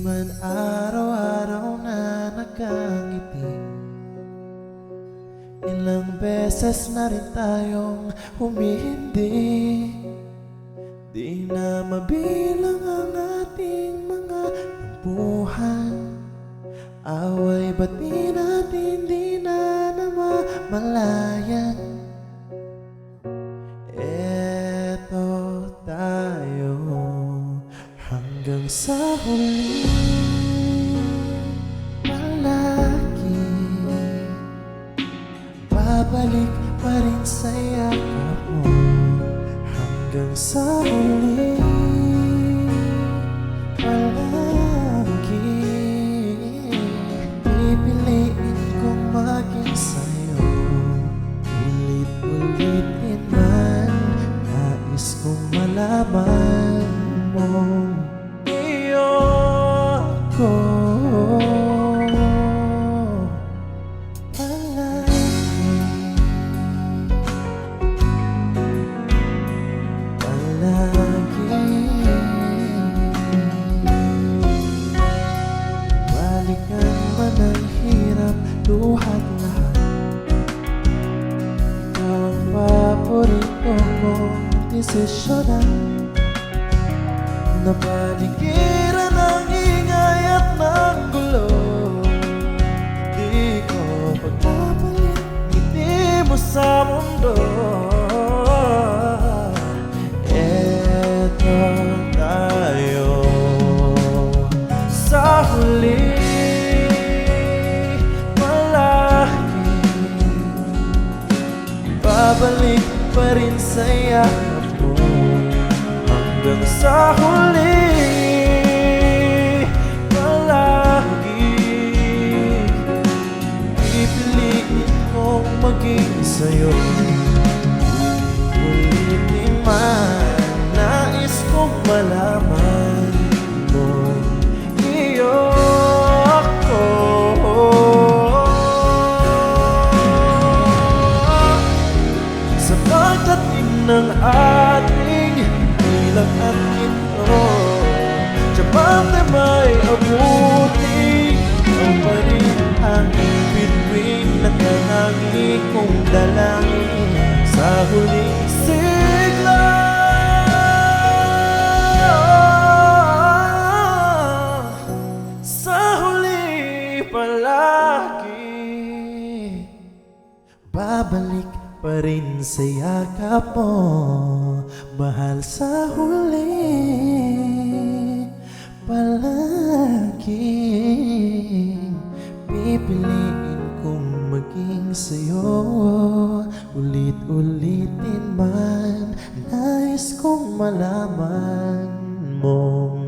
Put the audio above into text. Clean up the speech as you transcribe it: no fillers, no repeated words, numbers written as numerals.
man araw-araw na nakangiti, ilang beses na rin tayong humihindi. Di na mabilang ang ating mga tampuhan, away bati natin di na namamalayan. Eto tayo hanggang sa huli, palagi babalik pa rin sa yakap mo. Hanggang sa huli, palagi pipiliin kong maging sa'yo. Ulit-ulitin man, nais kong malaman mong iyo ko. Balikan man ang hirap, luhat lahat, ikaw ang paborito mong desisyonan. Napaligiran ng ingay at ng gulo, di ko pagpapalit ngiti mo sa mundo. Eto tayo sa huli, palagi babalik pa rin sa yakap mo. Hanggang sa huli, palagi pipiliin kong maging sa'yo. Ulitin man, nais kong malaman mo, iyo ako. Sa pagdating ng ating bilang at ito, tiyabang na may abuti, ikaw pa rin ang bituin na nangangi kong dalangin sa huling sigla. Sa huli, palagi babalik pa rin sa yakap mo, mahal. Sa huli, palagi pipiliin kong maging sa'yo. Ulit-ulitin man, nais kong malaman mo.